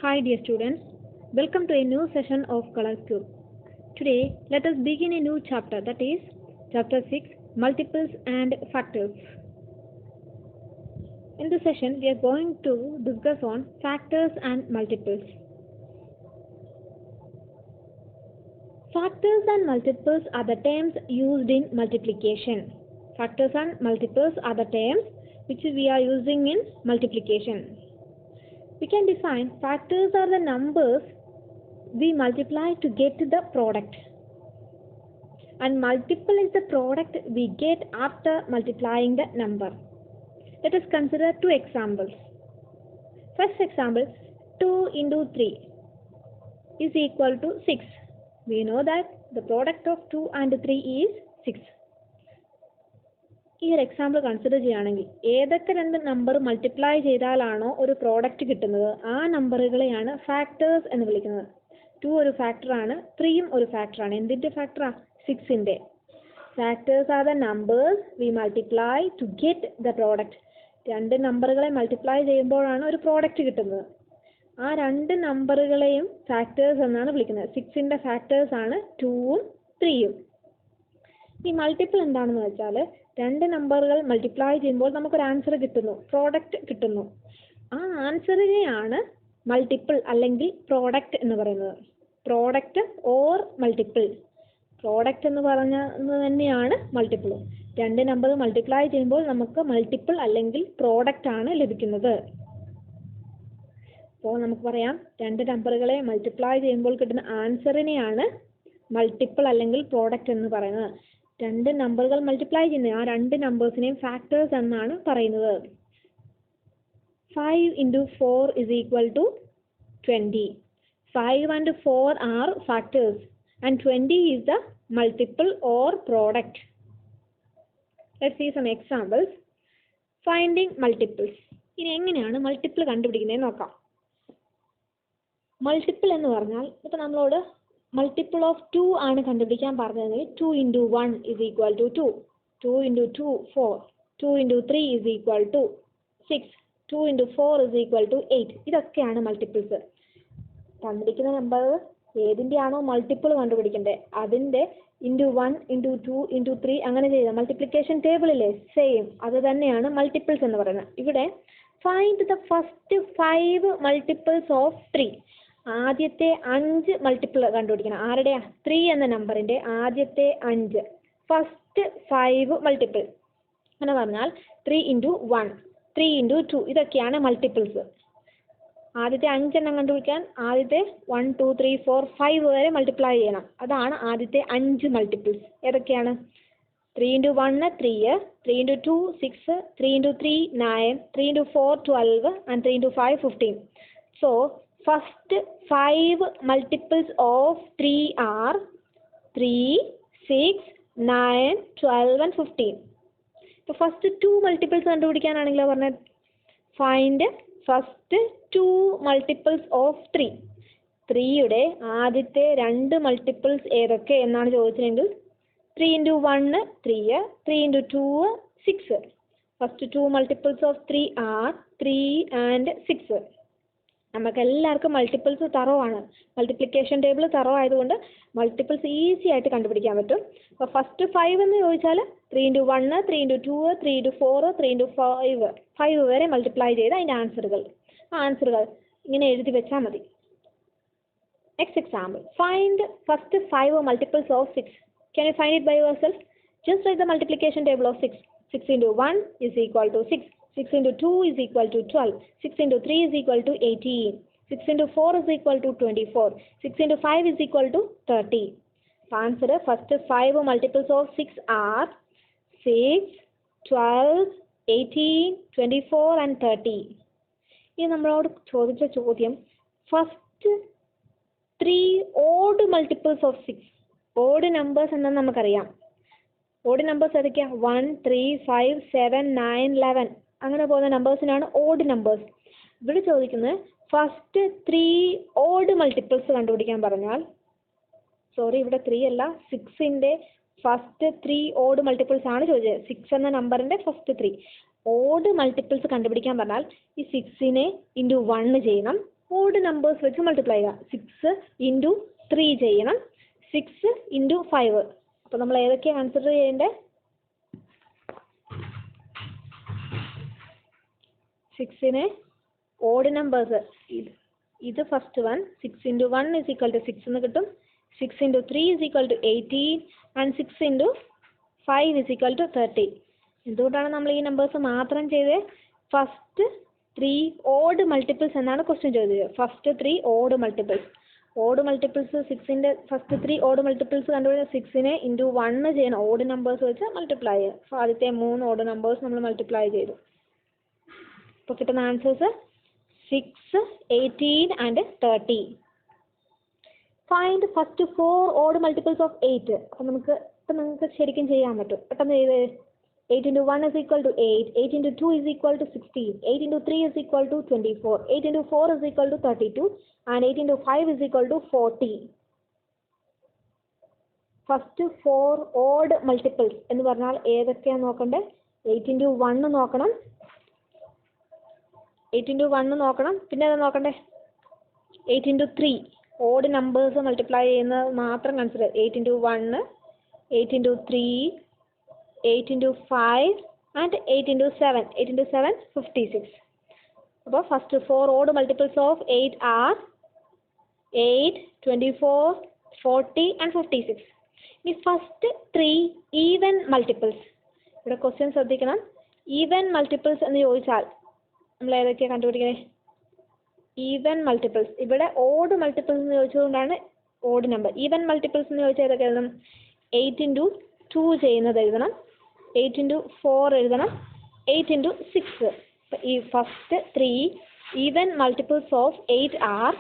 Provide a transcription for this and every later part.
Hi dear students, welcome to a new session of Color Cube. Today let us begin a new chapter, that is chapter 6, multiples and factors. In this session we are going to discuss on factors and multiples. Factors and multiples are the terms used in multiplication. Factors and multiples are the terms which we are using in multiplication. We can define factors are the numbers we multiply to get the product, and multiple is the product we get after multiplying the number. Let us consider two examples. First example, 2 into 3 is equal to 6. We know that the product of 2 and 3 is 6. ഈ ഒരു example consider ചെയ്യുകയാണെങ്കിൽ ഏതൊക്കെ രണ്ട് number multiply ചെയ്താലാണോ ഒരു product കിട്ടുന്നത് ആ നമ്പറുകളെയാണ് factors എന്ന് വിളിക്കുന്നത്. 2 ഒരു ഫാക്ടറാണ്, 3യും ഒരു ഫാക്ടറാണ്. എന്തിൻ്റെ ഫാക്ടറാ? 6ൻ്റെ. Factors are the numbers we multiply to get the product. രണ്ട് നമ്പറുകളെ മൾട്ടിപ്ലൈ ചെയ്യുമ്പോഴാണ് ഒരു പ്രോഡക്റ്റ് കിട്ടുന്നത്. ആ രണ്ട് നമ്പറുകളെയും ഫാക്ടേഴ്സ് എന്നാണ് വിളിക്കുന്നത്. 6ൻ്റെ ഫാക്ടേഴ്സ് ആണ് 2ഉം 3യും. ഈ മൾട്ടിപ്പിൾ എന്താണെന്ന് വെച്ചാൽ രണ്ട് നമ്പറുകൾ മൾട്ടിപ്ലൈ ചെയ്യുമ്പോൾ നമുക്കൊരു ആൻസർ കിട്ടുന്നു, പ്രോഡക്റ്റ് കിട്ടുന്നു. ആ ആൻസറിനെയാണ് മൾട്ടിപ്പിൾ അല്ലെങ്കിൽ പ്രോഡക്റ്റ് എന്ന് പറയുന്നത്. Product or multiple. പ്രോഡക്റ്റ് എന്ന് പറഞ്ഞത് തന്നെയാണ് മൾട്ടിപ്പിൾ. രണ്ട് നമ്പർ മൾട്ടിപ്ലൈ ചെയ്യുമ്പോൾ നമുക്ക് മൾട്ടിപ്പിൾ അല്ലെങ്കിൽ പ്രോഡക്റ്റ് ആണ് ലഭിക്കുന്നത്. അപ്പോൾ നമുക്ക് പറയാം രണ്ട് നമ്പറുകളെ മൾട്ടിപ്ലൈ ചെയ്യുമ്പോൾ കിട്ടുന്ന ആൻസറിനെയാണ് മൾട്ടിപ്പിൾ അല്ലെങ്കിൽ പ്രോഡക്റ്റ് എന്ന് പറയുന്നത്. രണ്ട് നമ്പറുകൾ മൾട്ടിപ്ലൈ ചെയ്യുന്നത് ആ രണ്ട് നമ്പേഴ്സിനെയും ഫാക്ടേഴ്സ് എന്നാണ് പറയുന്നത്. 5 into 4 is equal to 20. 5 and 4 are factors and 20 is the multiple or product. Let's see some examples. Finding multiples. ഇനി എങ്ങനെയാണ് മൾട്ടിപ്പിൾ കണ്ടുപിടിക്കുന്നത് നോക്കാം. മൾട്ടിപ്പിൾ എന്ന് പറഞ്ഞാൽ ഇപ്പോൾ നമ്മളോട് മൾട്ടിപ്പിൾ ഓഫ് 2 ആണ് കണ്ടുപിടിക്കാൻ പറഞ്ഞത്. 2 into 1 is equal to 2. 2 into 2 4. 2 into 3 is equal to 6. 2 into 4 is equal to 8. ഇതൊക്കെയാണ് മൾട്ടിപ്പിൾസ്. തന്നിരിക്കുന്ന നമ്പർ ഏതിൻ്റെയാണോ മൾട്ടിപ്പിൾ കണ്ടുപിടിക്കേണ്ടത് അതിൻ്റെ ഇൻറ്റു 1 ഇൻറ്റു 2 ഇൻറ്റു 3 അങ്ങനെ ചെയ്താൽ മൾട്ടിപ്ലിക്കേഷൻ ടേബിളിലെ സെയിം അത് തന്നെയാണ് മൾട്ടിപ്പിൾസ് എന്ന് പറയുന്നത്. ഇവിടെ find the first 5 multiples of 3. ആദ്യത്തെ 5 മൾട്ടിപ്പിൾ കണ്ടുപിടിക്കണം. ആരുടെയാ? 3 എന്ന നമ്പറിൻ്റെ ആദ്യത്തെ 5 ഫസ്റ്റ് 5 മൾട്ടിപ്പിൾ. അങ്ങനെ പറഞ്ഞാൽ 3 ഇൻറ്റു 1 3 ഇൻറ്റു 2 ഇതൊക്കെയാണ് മൾട്ടിപ്പിൾസ്. ആദ്യത്തെ 5 എണ്ണം കണ്ടുപിടിക്കാൻ ആദ്യത്തെ 1 2 3 4 5 വരെ മൾട്ടിപ്ലൈ ചെയ്യണം. അതാണ് ആദ്യത്തെ 5 മൾട്ടിപ്പിൾസ്. ഏതൊക്കെയാണ്? 3 into 1 3, 3 into 2 6, 3 into 3 9, 3 into 4 12 and 3 into 5 15. So first 5 multiples of 3 are 3, 6, 9, 12 and 15. ഇപ്പോൾ ഫസ്റ്റ് 2 മൾട്ടിപ്പിൾസ് കണ്ടുപിടിക്കാനാണെങ്കിലോ പറഞ്ഞത് ഫൈൻഡ് ഫസ്റ്റ് 2 മൾട്ടിപ്പിൾസ് ഓഫ് 3. 3യുടെ ആദ്യത്തെ 2 മൾട്ടിപ്പിൾസ് ഏതൊക്കെ എന്നാണ് ചോദിച്ചതെങ്കിൽ 3 into 1 3, 3 into 2 6. First 2 multiples of 3 are 3 and 6. നമുക്ക് എല്ലാവർക്കും മൾട്ടിപ്പിൾസ് തറവാണ്. മൾട്ടിപ്ലിക്കേഷൻ ടേബിൾ തറവായതുകൊണ്ട് മൾട്ടിപ്പിൾസ് ഈസി ആയിട്ട് കണ്ടുപിടിക്കാൻ പറ്റും. അപ്പോൾ ഫസ്റ്റ് 5 എന്ന് ചോദിച്ചാൽ 3 ഇൻറ്റു 1 3 ഇൻറ്റു 2 3 ഇൻറ്റു 4 3 ഇൻറ്റു 5 വരെ മൾട്ടിപ്ലൈ ചെയ്ത് അതിൻ്റെ ആൻസറുകൾ ഇങ്ങനെ എഴുതി വെച്ചാൽ മതി. Next example, find first 5 multiples of 6. Can you find it by yourself? Just write the multiplication table of 6. 6 into 1 is equal to 6. 6 into 2 is equal to 12. 6 into 3 is equal to 18. 6 into 4 is equal to 24. 6 into 5 is equal to 30. Answer, first 5 multiples of 6 are 6, 12, 18, 24 and 30. ഇനി നമ്മളോട് ചോദിച്ച ചോദ്യം first 3 odd multiples of 6. Odd numbers എന്നാണ് നമുക്കറിയാം. Odd numbers ഏതൊക്കെയാണ്? 1 3 5 7 9 11 അങ്ങനെ പോകുന്ന നമ്പേഴ്സിനാണ് odd numbers. ഇവിടെ ചോദിക്കുന്നത് ഫസ്റ്റ് 3 ഓഡ് മൾട്ടിപ്പിൾസ് കണ്ടുപിടിക്കാൻ പറഞ്ഞാൽ ഇവിടെ 3 അല്ല 6ൻ്റെ ഫസ്റ്റ് 3 ഓഡ് മൾട്ടിപ്പിൾസ് ആണ് ചോദിച്ചത്. 6 എന്ന നമ്പറിൻ്റെ ഫസ്റ്റ് 3 ഓഡ് മൾട്ടിപ്പിൾസ് കണ്ടുപിടിക്കാൻ പറഞ്ഞാൽ ഈ 6നെ ഇൻറ്റു 1 ചെയ്യണം. ഓഡ് നമ്പേഴ്സ് വെച്ച് മൾട്ടിപ്ലൈ ചെയ്യുക. 6 ഇൻറ്റു 3 ചെയ്യണം, 6 ഇൻറ്റു 5. അപ്പോൾ നമ്മൾ ഏതൊക്കെയാണ് കൺസിഡർ ചെയ്യേണ്ടത്? 6നെ ഓഡ് നമ്പേഴ്സ്, ഇത് first one, 6 into 1 is equal to 6 എന്ന് കിട്ടും, 6 into 3 is equal to 18 and 6 into 5 is equal to 30. എന്തുകൊണ്ടാണ് നമ്മൾ ഈ നമ്പേഴ്സ് മാത്രം ചെയ്തത്? ഫസ്റ്റ് 3 ഓഡ് മൾട്ടിപ്പിൾസ് എന്നാണ് ക്വസ്റ്റ്യൻ ചോദിച്ചത്. First 3 odd multiples. Odd multiples 6ൻ്റെ ഫസ്റ്റ് 3 ഓഡ് മൾട്ടിപ്പിൾസ് കണ്ടുപിടിച്ചാൽ 6നെ ഇൻറ്റു 1 ചെയ്യണം, ഓഡ് നമ്പേഴ്സ് വെച്ച് മൾട്ടിപ്ലൈ ചെയ്യുക. അപ്പോൾ ആദ്യത്തെ 3 ഓഡ് നമ്പേഴ്സ് നമ്മൾ മൾട്ടിപ്ലൈ ചെയ്തു. അപ്പോൾ കിട്ടുന്ന answers 6, 18 and 30. Find first 4 odd multiples of 8. അപ്പോൾ നിങ്ങൾക്ക് ശരിക്കും ചെയ്യാൻ പറ്റും. പെട്ടെന്ന് ചെയ്ത് 8 into 1 is equal to 8, 8 into 2 is equal to 16, 8 into 3 is equal to 24, 8 into 4 is equal to 32, and 8 into 5 is equal to 40. First 4 odd multiples എന്ന് പറഞ്ഞാൽ ഏതൊക്കെയാണ് നോക്കണ്ടേ? 8 into 1 നോക്കണം, 8 into 1 നോക്കണം, പിന്നെ അത് നോക്കണ്ടേ 8 into 3 ഓഡ് നമ്പേഴ്സ് മൾട്ടിപ്ലൈ ചെയ്യുന്നത് മാത്രം consider. 8 into 1, 8 into 3, 8 into 5 and 8 into 7. 8 into 7, 56. അപ്പോൾ first 4 odd multiples of 8 are 8, 24, 40 and 56. ഇനി ഫസ്റ്റ് 3 ഈവൻ മൾട്ടിപ്പിൾസ്. ഇവിടെ ക്വസ്റ്റ്യൻ ശ്രദ്ധിക്കണം. ഈവൻ മൾട്ടിപ്പിൾസ് എന്ന് ചോദിച്ചാൽ നമ്മൾ ഏതൊക്കെയാണ് കണ്ടുപിടിക്കുന്നത്? Even multiples. ഇവിടെ ഓഡ് മൾട്ടിപ്പിൾസ് എന്ന് ചോദിച്ചതുകൊണ്ടാണ് ഓഡ് നമ്പർ. ഈവൻ മൾട്ടിപ്പിൾസ് എന്ന് ചോദിച്ചാൽ ഏതൊക്കെ എഴുതണം? 8 into 2 ചെയ്യുന്നത് എഴുതണം, 8 into 4 എഴുതണം, 8 into 6. ഈ first 3 even multiples of 8 are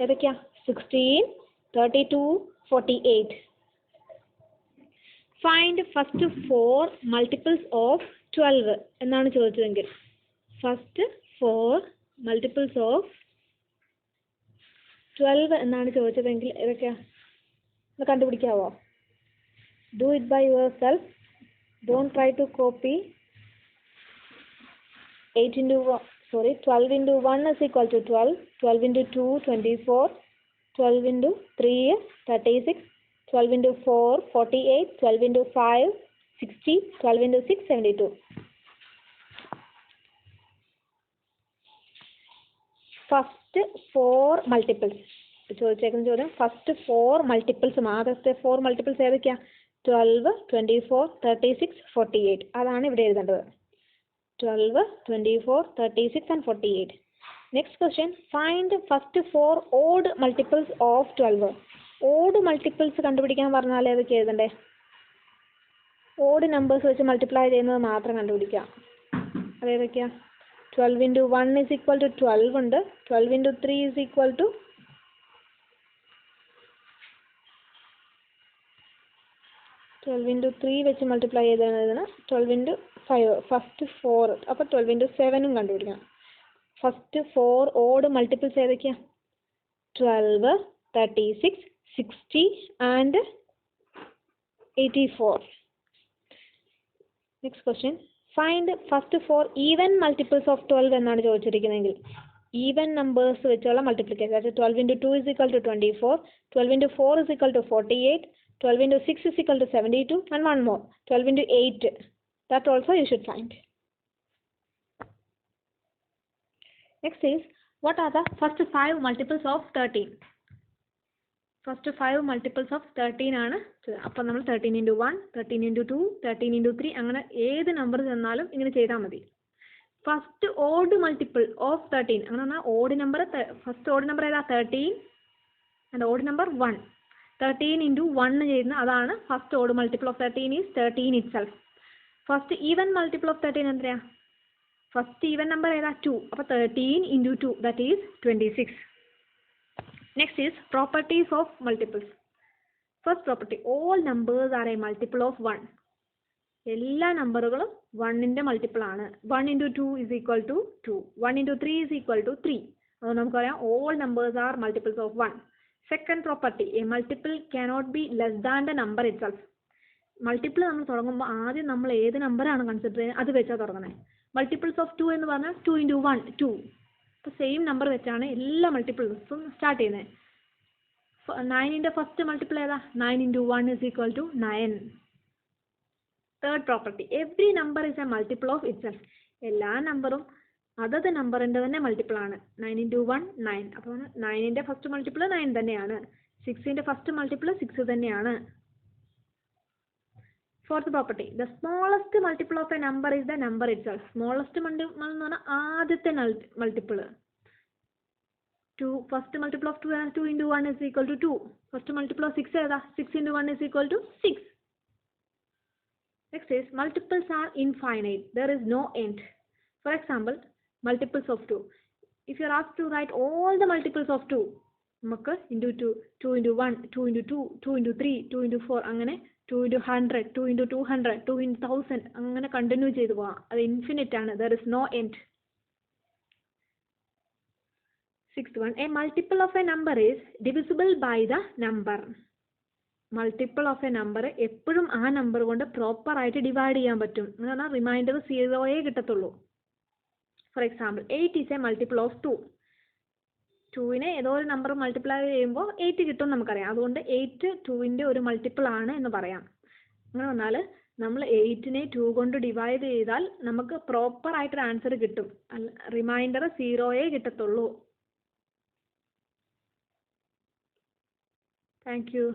ഏതൊക്കെയാ? 16, 32, 48. ഫൈൻഡ് ഫസ്റ്റ് 4 മൾട്ടിപ്പിൾസ് ഓഫ് 12 എന്നാണ് ചോദിച്ചതെങ്കിൽ ഫസ്റ്റ് 4 മൾട്ടിപ്പിൾസ് ഓഫ് 12 എന്നാണ് ചോദിച്ചതെങ്കിൽ ഏതൊക്കെയാ? ഒന്ന് കണ്ടുപിടിക്കാവോ? Do it by yourself. Don't try to copy. 12 into 1 is equal to 12, 12 into 2, 24, 12 into 3, 36, 12 into 4, 48, 12 into 5, 60, 12 into 6, 72. First 4 multiples ചോദിച്ചേക്കുന്ന ചോദ്യം. First 4 multiples, ആദ്യത്തെ 4 multiples ഏതൊക്കെയാ? 12, 24, 36, 48. അതാണ് ഇവിടെ എഴുതേണ്ടത്. 12, 24, 36 and 48. Next question. Find first 4 odd multiples of 12. Odd multiples കണ്ടുപിടിക്കാൻ പറഞ്ഞാൽ ഏതൊക്കെ എഴുതണ്ടേ? Odd numbers വെച്ച് മൾട്ടിപ്ലൈ ചെയ്യുന്നത് മാത്രം കണ്ടുപിടിക്കാം. അതേതൊക്കെയാ? 12 into 1 is equal to 12 ഉണ്ട്, 12 into 3 is equal to 12 into 3 വെച്ച് മൾട്ടിപ്ലൈ ചെയ്താണ് 12 into 5. ഫസ്റ്റ് 4, അപ്പോൾ 12 into 7 കണ്ടുപിടിക്കണം. ഫസ്റ്റ് 4 ഓഡ് മൾട്ടിപ്പിൾസ് ഏതൊക്കെയാ? 12, 36, 60 and 84. Next question. Find first 4 even multiples of 12 എന്നാണ് ചോദിച്ചിരിക്കുന്നതെങ്കിൽ ഈവൻ നമ്പേഴ്സ് വെച്ചുള്ള മൾട്ടിപ്ലിക്കേഷൻ. അതായത് 12 into 2 is equal to 24, 12 into 4 is equal to 48, 12 into 6 is equal to 72, and one more, 12 into 8. That also you should find. Next is, what are the first 5 multiples of 13? First 5 multiples of 13 ആണ്. അപ്പോൾ നമ്മൾ 13 into 1, 13 into 2, 13 into 3 അങ്ങനെ ഏത് number തന്നാലും ഇങ്ങനെ ചെയ്താൽ മതി. First odd multiple of 13 അങ്ങനെ പറഞ്ഞാൽ odd number, first odd number ഏതാ? 13 ആൻഡ് ഓഡ് നമ്പർ 1. 13 into 1 ചെയ്യുന്ന അതാണ് first odd multiple of 13 is 13 itself. First even multiple of 13 എത്രയാ? ഫസ്റ്റ് ഈവൻ നമ്പർ ഏതാ? 2. അപ്പോൾ 13 into 2 that is 26. Next is properties of multiples. First property, all numbers are A multiple of 1. എല്ലാ നമ്പറുകളും 1ന്റെ multiple ആണ്. 1 into 2 is equal to 2, 1 into 3 is equal to 3. അത് നമുക്കറിയാം, all numbers are multiples of 1. Second property, A multiple cannot be less than the number itself. Multiple നമ്മൾ തുടങ്ങുമ്പോൾ ആദ്യം നമ്മൾ ഏത് നമ്പറാണ് കൺസിഡർ ചെയ്യുന്നത് അത് വെച്ചാൽ തുടങ്ങണേ. മൾട്ടിപ്പിൾസ് ഓഫ് 2 എന്ന് പറഞ്ഞാൽ 2 into 1, 2. അപ്പോൾ സെയിം നമ്പർ വെച്ചാണ് എല്ലാ മൾട്ടിപ്പിൾസും സ്റ്റാർട്ട് ചെയ്യുന്നത്. 9ൻ്റെ ഫസ്റ്റ് മൾട്ടിപ്പിൾ ഏതാ? 9 × 1 = 9. Third property, every number is A multiple of itself. എല്ലാ നമ്പറും അതത് നമ്പറിൻ്റെ തന്നെ മൾട്ടിപ്പിൾ ആണ്. 9 × 1 9. അപ്പോൾ 9ൻ്റെ ഫസ്റ്റ് മൾട്ടിപ്പിൾ 9 തന്നെയാണ്. 6ൻ്റെ ഫസ്റ്റ് മൾട്ടിപ്പിൾ 6 തന്നെയാണ്. Fourth property, the smallest multiple of A number is the number itself. Smallest multiple എന്ന് പറഞ്ഞാൽ ആദ്യത്തെ multiple. First multiple of 2 × 1 = 2. First multiple of 6 ഏതാ? 6 × 1 = 6. Next is multiples are infinite. There is no end. For example, multiples of 2. If you are asked to write all the multiples of 2, നമുക്ക് into 2, 2 × 1, 2 × 2, 2 × 3, 2 × 4 അങ്ങനെ 2 × 100, 2 × 200, 2 × 1000 അങ്ങനെ continue ചെയ്തു പോകാം. അത് infinite ആണ്. There is no end. Sixth one, a multiple of a number is divisible by the number. Multiple of A number എപ്പോഴും ആ number കൊണ്ട് പ്രോപ്പർ ആയിട്ട് ഡിവൈഡ് ചെയ്യാൻ പറ്റും. എന്ന് പറഞ്ഞാൽ റിമൈൻഡർ 0 കിട്ടത്തുള്ളൂ. For example 8 is A multiple of 2. 2നെ ഏതോ ഒരു നമ്പർ മൾട്ടിപ്ലൈ ചെയ്യുമ്പോൾ 8 കിട്ടും നമുക്കറിയാം. അതുകൊണ്ട് 8 2ൻ്റെ ഒരു മൾട്ടിപ്പിൾ ആണ് എന്ന് പറയാം. അങ്ങനെ വന്നാൽ നമ്മൾ 8നെ 2 കൊണ്ട് ഡിവൈഡ് ചെയ്താൽ നമുക്ക് പ്രോപ്പർ ആയിട്ടൊരു ആൻസർ കിട്ടും. റിമൈൻഡർ 0 കിട്ടത്തുള്ളൂ. Thank you.